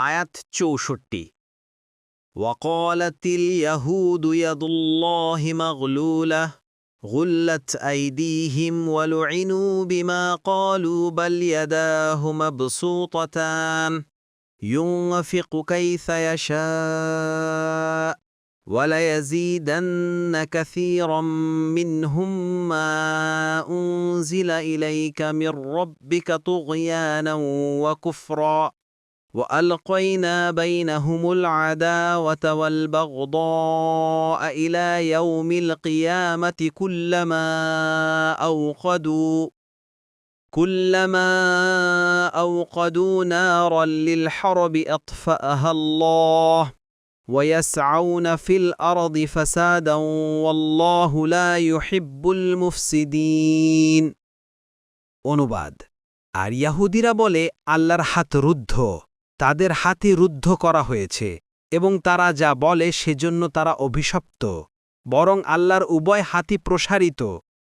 আয়াত ৬৪ وقالت اليهود يد الله مغلولة غلت أيديهم ولعنوا بما قالوا بل يداه مبسوطتان ينفق كيف يشاء وليزيدن كثيرا منهم ما أنزل إليك من ربك طغيانا وكفرا وألقينا بينهم العداوة والبغضاء إلى يوم القيامة كلما أوقدوا نارا للحرب أطفأها الله ويسعون في الأرض فسادا والله لا يحب المفسدين অনুবাদ আর ইয়াহুদীরা বলে আল্লাহর হাত রুদ্ধ তাদের হাতে রুদ্ধ করা হয়েছে এবং তারা যা বলে সেজন্য তারা অভিশপ্ত বরং আল্লাহর উভয় হাতই প্রসারিত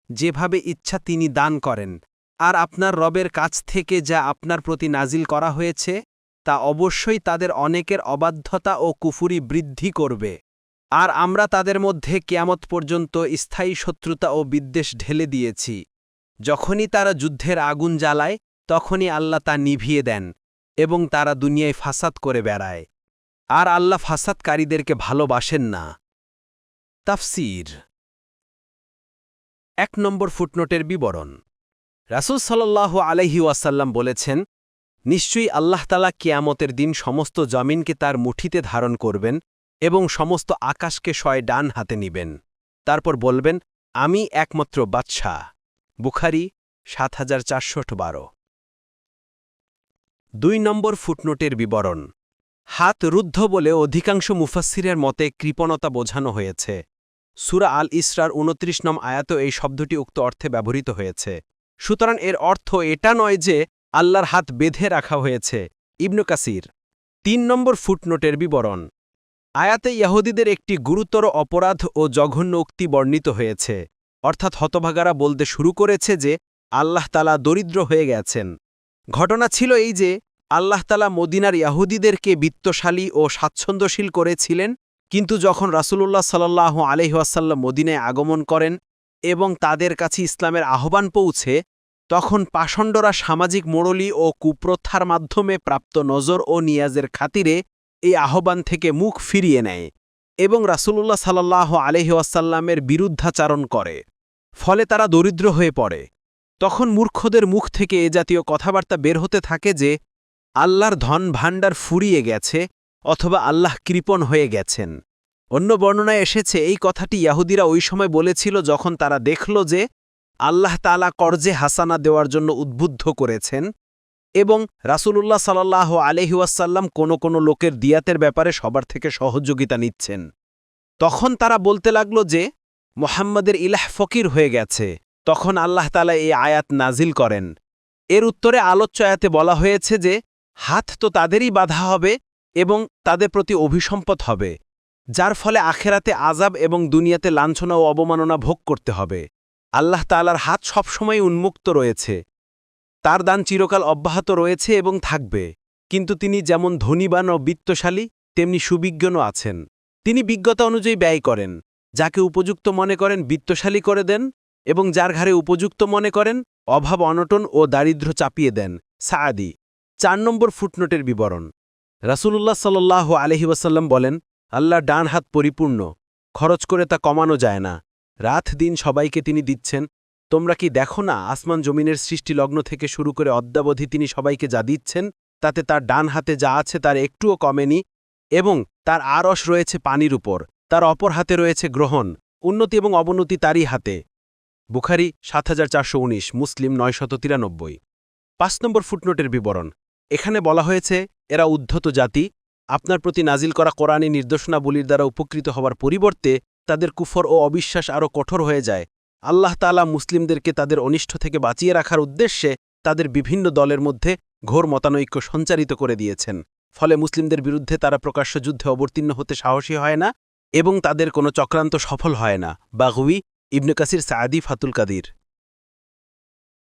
যেভাবে ইচ্ছা তিনি দান করেন আর আপনার রবের কাছ থেকে যা আপনার প্রতি নাজিল করা হয়েছে তা অবশ্যই তাদের অনেকের অবাধ্যতা ও কুফুরি বৃদ্ধি করবে আর আমরা তাদের মধ্যে কিয়ামত পর্যন্ত স্থায়ী শত্রুতা ও বিদ্বেষ ঢেলে দিয়েছি যখনই তারা যুদ্ধের আগুন জ্বালায় তখনই আল্লাহ তা নিভিয়ে দেন এবং তারা দুনিয়ায় ফাসাদ করে বেড়ায় আর আল্লাহ ফাসাদকারীদেরকে ভালোবাসেন না তাফসীর ১ নম্বর ফুটনোটের বিবরণ রাসূল সাল্লাল্লাহু আলাইহি ওয়াসাল্লাম বলেছেন নিশ্চয়ই আল্লাহ তাআলা কিয়ামতের দিন সমস্ত জমিনকে তার মুঠিতে ধারণ করবেন এবং সমস্ত আকাশকে ডান হাতে নিবেন তারপর বলবেন আমি একমাত্র বাদশাহ বুখারী ৭৪১২ ২ নম্বর ফুটনোটের বিবরণ হাত রুদ্ধ বলে অধিকাংশ মুফাসসিরের মতে কৃপণতা বোঝানো হয়েছে সূরা আল ইসরার ২৯ নং আয়াত এই শব্দটি উক্ত অর্থে ব্যবহৃত হয়েছে সুতরাং এর অর্থ এটা নয় যে আল্লাহর হাত বেঁধে রাখা হয়েছে ইবনে কাসির ৩ নম্বর ফুটনোটের বিবরণ আয়াতে ইহুদীদের একটি গুরুতর অপরাধ ও জঘন্য উক্তি বর্ণিত হয়েছে অর্থাৎ হতভাগারা বলতে শুরু করেছে যে আল্লাহ তাআলা দরিদ্র হয়ে গেছেন ঘটনা ছিল এই যে আল্লাহ তাআলা মদিনার ইহুদীদেরকে বিত্তশালী ও স্বাচ্ছন্দ্যশীল করেছিলেন কিন্তু যখন রাসূলুল্লাহ সাল্লাল্লাহু আলাইহি ওয়াসাল্লাম মদিনায় আগমন করেন এবং তাদের কাছে ইসলামের আহ্বান পৌঁছে তখন পাষণ্ডরা সামাজিক মোড়লি ও কুপ্রথার মাধ্যমে প্রাপ্ত নজর ও নিয়াজের খাতিরে এই আহ্বান থেকে মুখ ফিরিয়ে নেয় এবং রাসূলুল্লাহ সাল্লাল্লাহু আলাইহি ওয়াসাল্লামের বিরুদ্ধাচারণ করে ফলে তারা দরিদ্র হয়ে পড়ে তখন মূর্খদের মুখ থেকে এ জাতীয় কথাবার্তা বের হতে থাকে যে আল্লাহর ধন ভাণ্ডার ফুরিয়ে গেছে অথবা আল্লাহ কৃপণ হয়ে গেছেন অন্য বর্ণনায় এসেছে এই কথাটি ইহুদীরা ওই সময় বলেছিল যখন তারা দেখল যে আল্লাহ তাআলা কর্জে হাসানা দেওয়ার জন্য উদ্বুদ্ধ করেছেন এবং রাসূলুল্লাহ সাল্লাল্লাহু আলাইহি ওয়াসাল্লাম কোনো লোকের দিয়াতের ব্যাপারে সবার থেকে সহযোগিতা নিচ্ছেন তখন তারা বলতে লাগল যে মুহাম্মাদের ইলাহ ফকির হয়ে গেছে তখন আল্লাহ তাআলা এই আয়াত নাজিল করেন এর উত্তরে আলোচ্য আয়াতে বলা হয়েছে যে হাত তো তাদেরই বাধা হবে এবং তাদের প্রতি অভিসম্পদ হবে যার ফলে আখেরাতে আযাব এবং দুনিয়াতে লাঞ্ছনা ও অবমাননা ভোগ করতে হবে আল্লাহ তাআলার হাত সবসময় উন্মুক্ত রয়েছে তার দান চিরকাল অব্যাহত রয়েছে এবং থাকবে কিন্তু তিনি যেমন ধনীবান ও বিত্তশালী তেমনি সুবিজ্ঞনও আছেন তিনি বিজ্ঞতা অনুযায়ী ব্যয় করেন যাকে উপযুক্ত মনে করেন বিত্তশালী করে দেন এবং যার ঘাড়ে উপযুক্ত মনে করেন অভাব অনটন ও দারিদ্র্য চাপিয়ে দেন সাআদি ৪ নম্বর ফুটনোটের বিবরণ রাসূলুল্লাহ সাল্লাল্লাহু আলাইহি ওয়াসাল্লাম বলেন আল্লাহর ডান হাত পরিপূর্ণ খরচ করে তা কমানো যায় না রাত দিন সবাইকে তিনি দিচ্ছেন তোমরা কি দেখো না আসমান জমিনের সৃষ্টি লগ্ন থেকে শুরু করে অদ্যাবধি তিনি সবাইকে যা দিচ্ছেন তাতে তার ডান হাতে যা আছে তার একটুও কমেনি এবং তার আরশ রয়েছে পানির উপর তার অপর হাতে রয়েছে গ্রহণ উন্নতি এবং অবনতি তারই হাতে বুখারী ৭৪১৯ মুসলিম ৯৯৩ ৫ নম্বর ফুটনোটের বিবরণ এখানে বলা হয়েছে এরা উদ্ধত জাতি আপনার প্রতি নাজিল করা কোরআনী নির্দেশনাবলীর দ্বারা উপকৃত হওয়ার পরিবর্তে তাদের কুফর ও অবিশ্বাস আরও কঠোর হয়ে যায় আল্লাহ তাআলা মুসলিমদেরকে তাদের অনিষ্ট থেকে বাঁচিয়ে রাখার উদ্দেশ্যে তাদের বিভিন্ন দলের মধ্যে ঘোর মতানৈক্য সঞ্চারিত করে দিয়েছেন ফলে মুসলিমদের বিরুদ্ধে তারা প্রকাশ্য যুদ্ধে অবতীর্ণ হতে সাহসী হয় না এবং তাদের কোনো চক্রান্ত সফল হয় না বাগউই ইবনে কাসির সাআদি ফাতুল কাদির